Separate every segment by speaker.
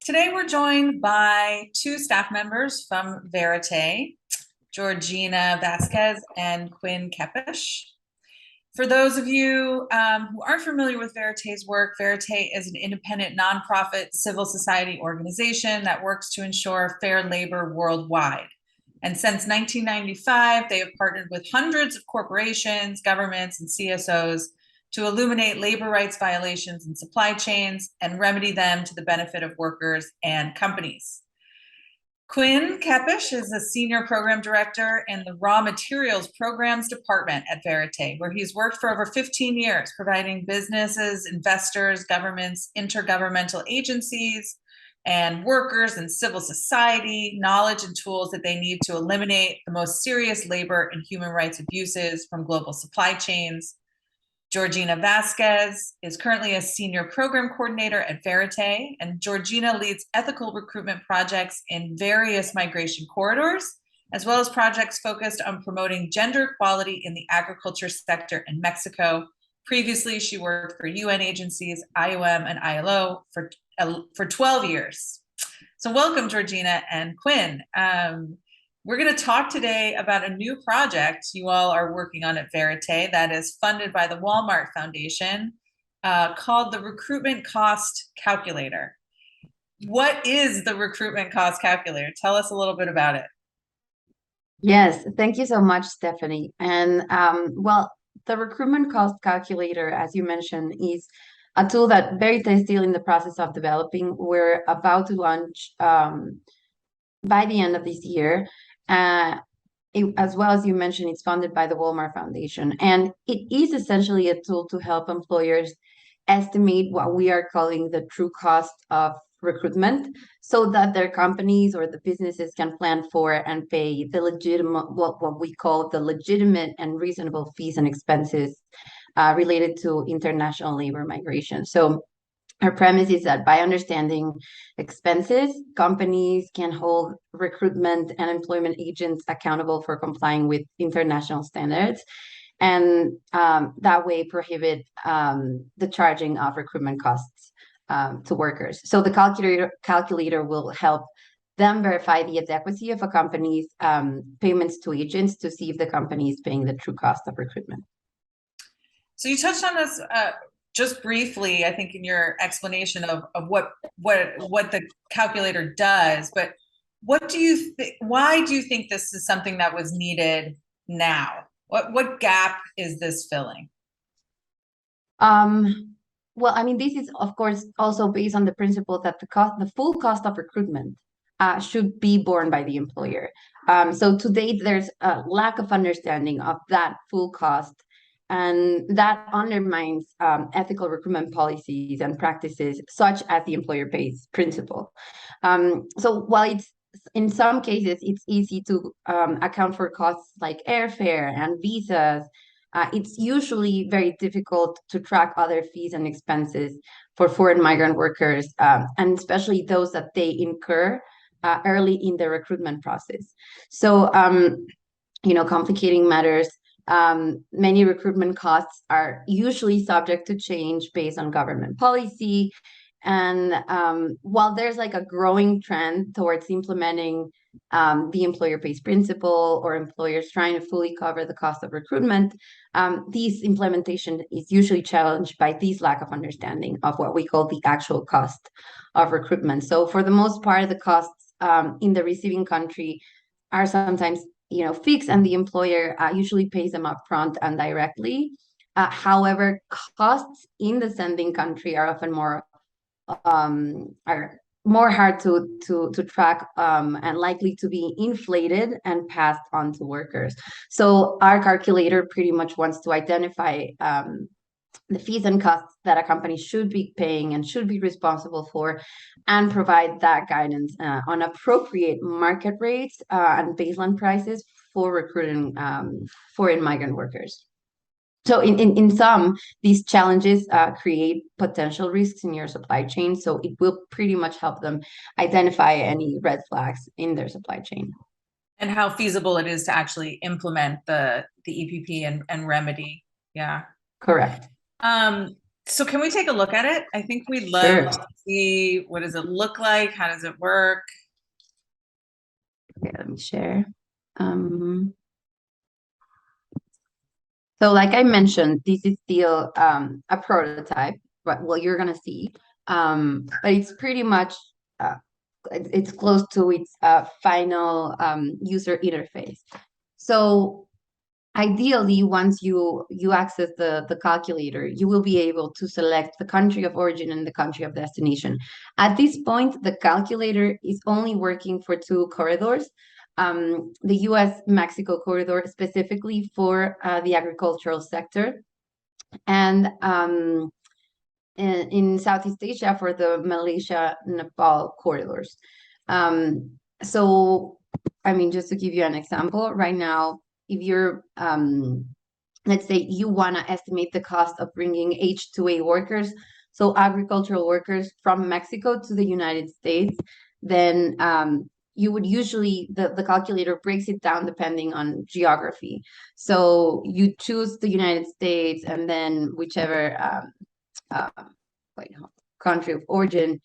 Speaker 1: Today we're joined by two staff members from Verite, Georgina Vasquez and Quinn Kepish. For those of you who aren't familiar with Verite's work, Verite is an independent nonprofit civil society organization that works to ensure fair labor worldwide. And since 1995, they have partnered with hundreds of corporations, governments, and CSOs to illuminate labor rights violations in supply chains and remedy them to the benefit of workers and companies. Quinn Kepish is a senior program director in the Raw Materials Programs Department at Verite, where he's worked for over 15 years, providing businesses, investors, governments, intergovernmental agencies, and workers and civil society knowledge and tools that they need to eliminate the most serious labor and human rights abuses from global supply chains. Georgina Vasquez is currently a senior program coordinator at Verite, and Georgina leads ethical recruitment projects in various migration corridors, as well as projects focused on promoting gender equality in the agriculture sector in Mexico. Previously, she worked for UN agencies, IOM and ILO for 12 years. So welcome, Georgina and Quinn. We're going to talk today about a new project you all are working on at Verite that is funded by the Walmart Foundation called the Recruitment Cost Calculator. What is the Recruitment Cost Calculator? Tell us a little bit about it.
Speaker 2: Yes, thank you so much, Stephanie. And well, the Recruitment Cost Calculator, as you mentioned, is a tool that Verite is still in the process of developing. We're about to launch by the end of this year. As well as you mentioned, it's funded by the Walmart Foundation, and it is essentially a tool to help employers estimate what we are calling the true cost of recruitment, so that their companies or the businesses can plan for and pay the legitimate, what we call the legitimate and reasonable fees and expenses related to international labor migration. So our premise is that by understanding expenses, companies can hold recruitment and employment agents accountable for complying with international standards, and that way prohibit the charging of recruitment costs to workers. So the calculator will help them verify the adequacy of a company's payments to agents to see if the company is paying the true cost of recruitment.
Speaker 1: So you touched on this just briefly, I think, in your explanation of what the calculator does, but what do you why do you think this is something that was needed now? What gap is this filling?
Speaker 2: Well, I mean, this is of course also based on the principle that the full cost of recruitment should be borne by the employer. So to date, there's a lack of understanding of that full cost, and that undermines ethical recruitment policies and practices such as the employer pays principle. So while it's in some cases it's easy to account for costs like airfare and visas, it's usually very difficult to track other fees and expenses for foreign migrant workers, and especially those that they incur early in the recruitment process. So, complicating matters. Many recruitment costs are usually subject to change based on government policy. And while there's like a growing trend towards implementing the employer pays principle, or employers trying to fully cover the cost of recruitment, this implementation is usually challenged by this lack of understanding of what we call the actual cost of recruitment. So for the most part, the costs in the receiving country are sometimes fixed, and the employer usually pays them upfront and directly. However, costs in the sending country are often more hard to track, and likely to be inflated and passed on to workers. So our calculator pretty much wants to identify the fees and costs that a company should be paying and should be responsible for, and provide that guidance on appropriate market rates and baseline prices for recruiting foreign migrant workers. So in some, these challenges create potential risks in your supply chain. So it will pretty much help them identify any red flags in their supply chain.
Speaker 1: And how feasible it is to actually implement the EPP and remedy. Yeah.
Speaker 2: Correct.
Speaker 1: So can we take a look at it? I think we'd love
Speaker 2: Sure.
Speaker 1: to see, what does it look like? How does it work?
Speaker 2: Okay, let me share. Um, so like I mentioned, this is still a prototype, but what you're gonna see. But it's pretty much uh, it's close to its final user interface. So ideally, once you access the calculator, you will be able to select the country of origin and the country of destination. At this point, the calculator is only working for two corridors, the US-Mexico corridor specifically for the agricultural sector, and in Southeast Asia for the Malaysia-Nepal corridors. So, I mean, just to give you an example, right now, if you're let's say you want to estimate the cost of bringing H-2A workers, so agricultural workers from Mexico to the United States, then you would usually, the calculator breaks it down depending on geography. So you choose the United States and then whichever uh, wait, country of origin,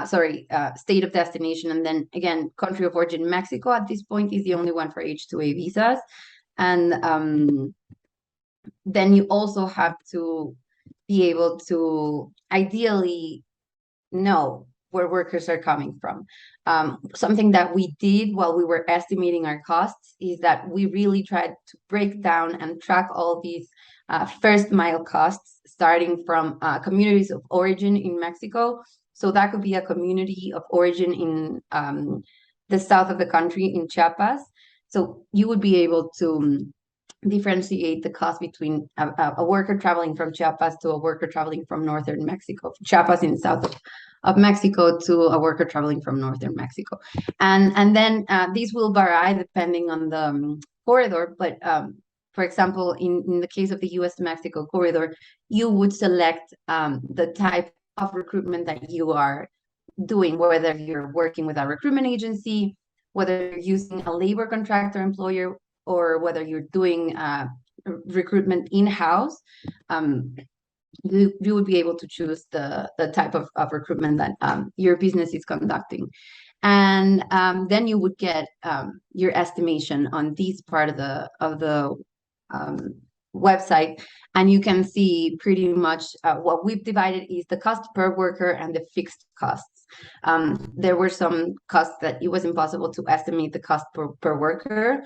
Speaker 2: state of destination, and then again, country of origin, Mexico at this point is the only one for H-2A visas. And then you also have to be able to ideally know where workers are coming from. Something that we did while we were estimating our costs is that we really tried to break down and track all these first mile costs, starting from communities of origin in Mexico. So that could be a community of origin in the south of the country in Chiapas. So you would be able to differentiate the cost between a worker traveling from Chiapas to a worker traveling from northern Mexico, Chiapas in the south of Mexico to a worker traveling from northern Mexico. And then these will vary depending on the corridor, but for example, in the case of the US to Mexico corridor, you would select the type of recruitment that you are doing, whether you're working with a recruitment agency, whether you're using a labor contractor employer, or whether you're doing recruitment in-house. You would be able to choose the type of recruitment that your business is conducting. And then you would get your estimation on this part of the website, and you can see pretty much what we've divided is the cost per worker and the fixed costs. There were some costs that it was impossible to estimate the cost per worker,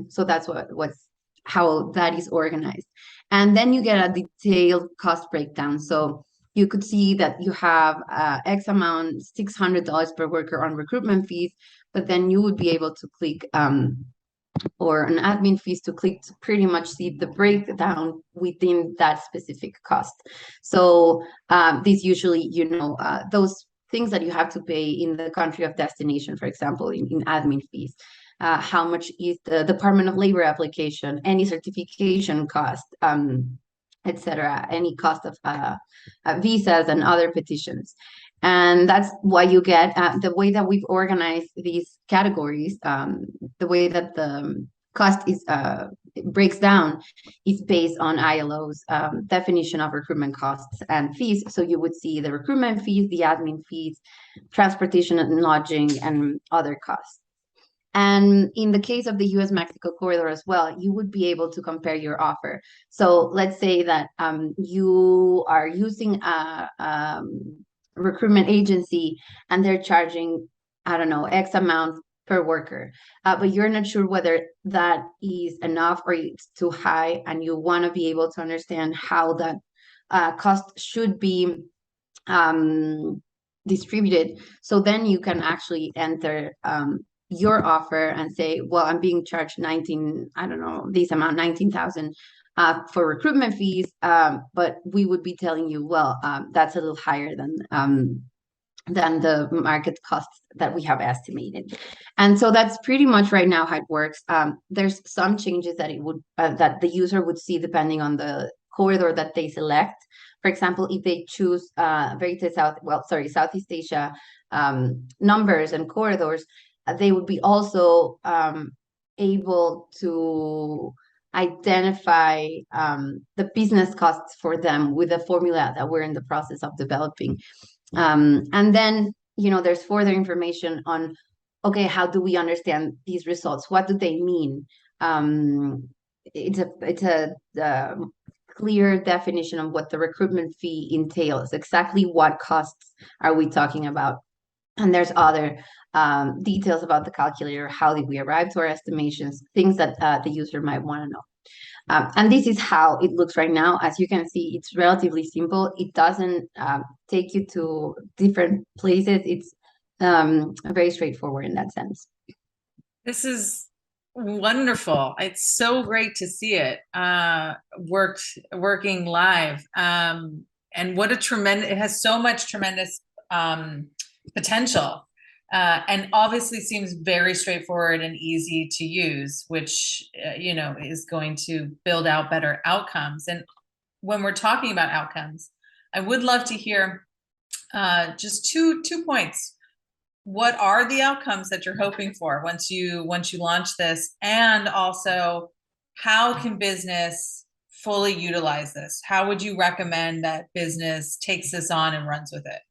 Speaker 2: so that's what's how that is organized. And then you get a detailed cost breakdown. So you could see that you have X amount, $600 per worker on recruitment fees, but then you would be able to click or an admin fees to click to pretty much see the breakdown within that specific cost. So these usually, those things that you have to pay in the country of destination, for example, in admin fees. How much is the Department of Labor application, any certification cost, etc., any cost of visas and other petitions. And that's why you get the way that we've organized these categories, the way that the cost is breaks down is based on ILO's definition of recruitment costs and fees. So you would see the recruitment fees, the admin fees, transportation and lodging, and other costs. And in the case of the US-Mexico corridor as well, you would be able to compare your offer. So let's say that you are using a recruitment agency and they're charging, I don't know, X amount per worker, but you're not sure whether that is enough or it's too high, and you want to be able to understand how that cost should be distributed. So then you can actually enter your offer and say, well, I'm being charged 19, I don't know, this amount, 19,000 for recruitment fees. But we would be telling you, well, that's a little higher than the market costs that we have estimated. And so that's pretty much right now how it works. There's some changes that it would that the user would see depending on the corridor that they select. For example, if they choose Verite Southeast Asia numbers and corridors, they would be also able to identify the business costs for them with a formula that we're in the process of developing. And then, there's further information on, okay, how do we understand these results? What do they mean? It's a clear definition of what the recruitment fee entails. Exactly what costs are we talking about? And there's other details about the calculator. How did we arrive to our estimations? Things that the user might want to know. And this is how it looks right now. As you can see, it's relatively simple. It doesn't take you to different places. It's very straightforward in that sense.
Speaker 1: This is wonderful. It's so great to see it working live. And what a tremendous, it has so much tremendous potential. And obviously seems very straightforward and easy to use, which, is going to build out better outcomes. And when we're talking about outcomes, I would love to hear just two points. What are the outcomes that you're hoping for once you launch this? And also, how can business fully utilize this? How would you recommend that business takes this on and runs with it?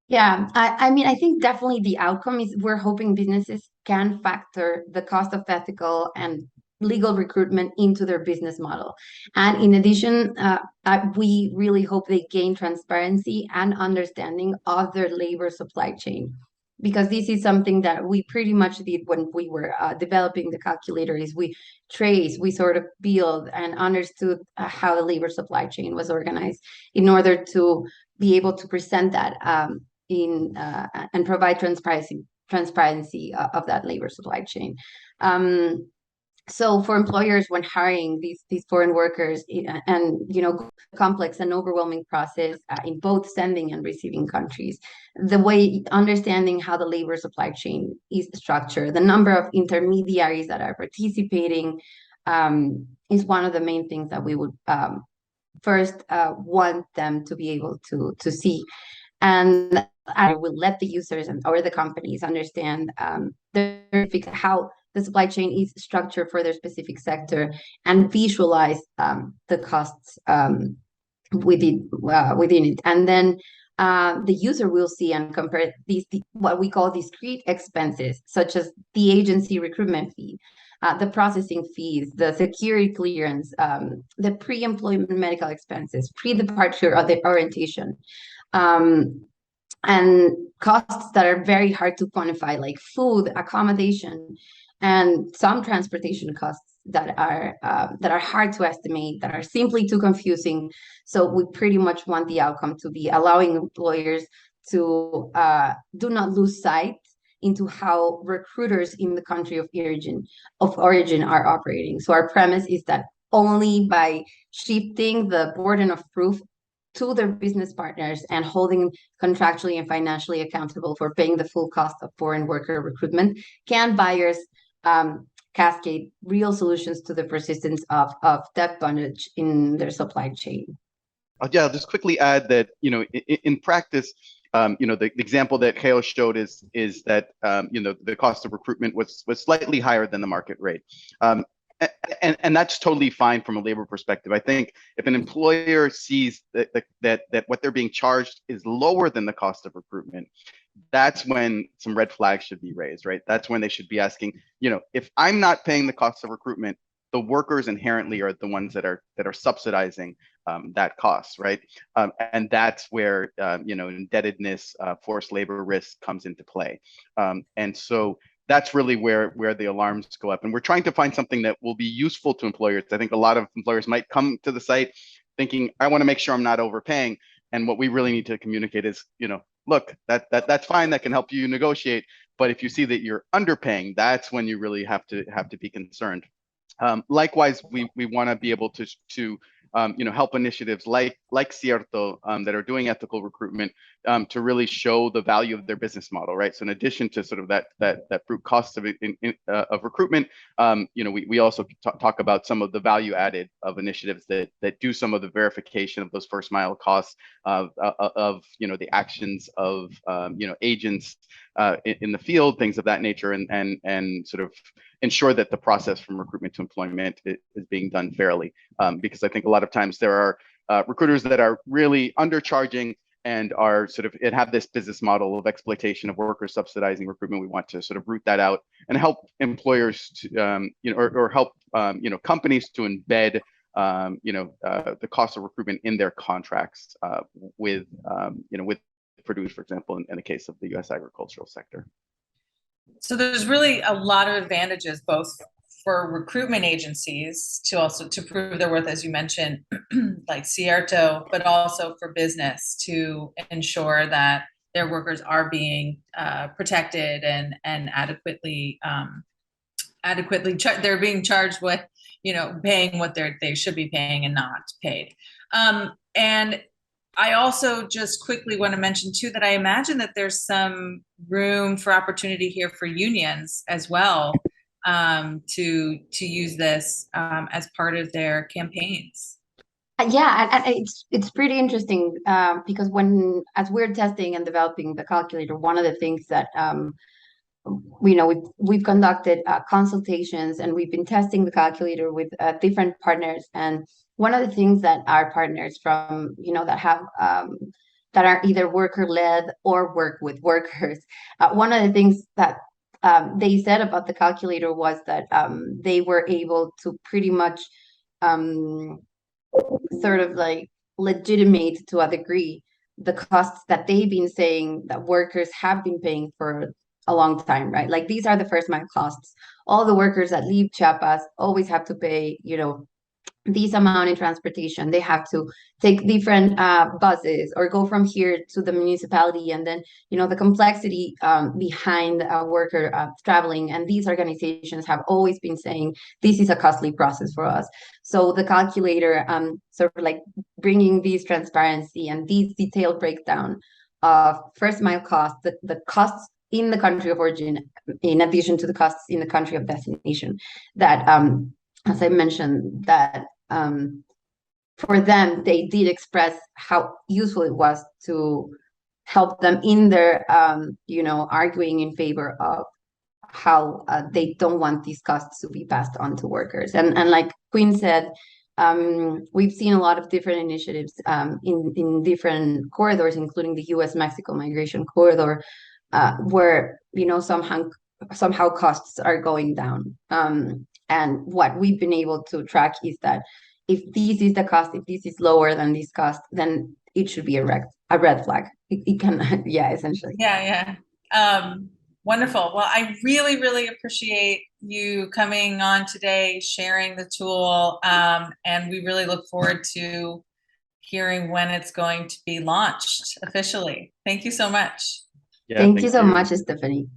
Speaker 2: Yeah, I mean, I think definitely the outcome is we're hoping businesses can factor the cost of ethical and legal recruitment into their business model. And in addition, we really hope they gain transparency and understanding of their labor supply chain. Because this is something that we pretty much did when we were developing the calculator, is we sort of build and understood how the labor supply chain was organized in order to be able to present that and provide transparency of that labor supply chain. So for employers, when hiring these foreign workers, and complex and overwhelming process in both sending and receiving countries, the way understanding how the labor supply chain is structured, the number of intermediaries that are participating, is one of the main things that we would first want them to be able to see. And I will let the users or the companies understand how the supply chain is structured for their specific sector, and visualize the costs within it. And then the user will see and compare what we call discrete expenses, such as the agency recruitment fee, the processing fees, the security clearance, the pre-employment medical expenses, pre-departure or the orientation, and costs that are very hard to quantify, like food, accommodation, and some transportation costs that are hard to estimate, that are simply too confusing. So we pretty much want the outcome to be allowing employers to do not lose sight into how recruiters in the country of origin are operating. So our premise is that only by shifting the burden of proof to their business partners and holding contractually and financially accountable for paying the full cost of foreign worker recruitment, can buyers cascade real solutions to the persistence of debt bondage in their supply chain.
Speaker 3: Yeah, I'll just quickly add that, in practice, the example that Geo showed is that, the cost of recruitment was slightly higher than the market rate. And that's totally fine from a labor perspective. I think if an employer sees that what they're being charged is lower than the cost of recruitment, that's when some red flags should be raised, right? That's when they should be asking, if I'm not paying the cost of recruitment, the workers inherently are the ones that are subsidizing that cost, right? And that's where indebtedness, forced labor risk comes into play. And so that's really where the alarms go up. And we're trying to find something that will be useful to employers. I think a lot of employers might come to the site thinking, I want to make sure I'm not overpaying. And what we really need to communicate is, look, that's fine. That can help you negotiate. But if you see that you're underpaying, that's when you really have to be concerned. Likewise, we want to be able to help initiatives like Cierto that are doing ethical recruitment to really show the value of their business model, right? So in addition to sort of that brute cost of recruitment, we also talk about some of the value added of initiatives that do some of the verification of those first mile costs of the actions of agents in the field, things of that nature, and sort of ensure that the process from recruitment to employment is being done fairly. Because I think a lot of times there are recruiters that are really undercharging and are sort of have this business model of exploitation of workers subsidizing recruitment. We want to sort of root that out and help employers to, or help companies to embed the cost of recruitment in their contracts with producers, for example, in the case of the U.S. agricultural sector.
Speaker 1: So there's really a lot of advantages, both for recruitment agencies to prove their worth, as you mentioned, like Cierto, but also for business to ensure that their workers are being protected and adequately they're being charged with, paying what they should be paying and not paid. And I also just quickly want to mention too that I imagine that there's some room for opportunity here for unions as well, to use this as part of their campaigns.
Speaker 2: Yeah, and it's pretty interesting because as we're testing and developing the calculator, one of the things that we've conducted consultations, and we've been testing the calculator with different partners. And one of the things that our partners from that have that are either worker led or work with workers, one of the things that they said about the calculator was that they were able to pretty much sort of like legitimate to a degree the costs that they've been saying that workers have been paying for a long time, right? Like these are the first mile costs. All the workers that leave Chiapas always have to pay, this amount in transportation. They have to take different buses or go from here to the municipality, and then the complexity behind a worker traveling. And these organizations have always been saying this is a costly process for us. So the calculator sort of like bringing this transparency and this detailed breakdown of first mile costs, the costs in the country of origin, in addition to the costs in the country of destination, that as I mentioned, that for them, they did express how useful it was to help them in their, arguing in favor of how they don't want these costs to be passed on to workers. And like Quinn said, we've seen a lot of different initiatives in different corridors, including the U.S.-Mexico migration corridor, where somehow costs are going down. And what we've been able to track is that if this is the cost, if this is lower than this cost, then it should be a red flag. It can, yeah, essentially.
Speaker 1: Yeah. Wonderful. Well, I really, really appreciate you coming on today, sharing the tool, and we really look forward to hearing when it's going to be launched officially. Thank you so much.
Speaker 3: Yeah,
Speaker 2: thank you so much, Stephanie.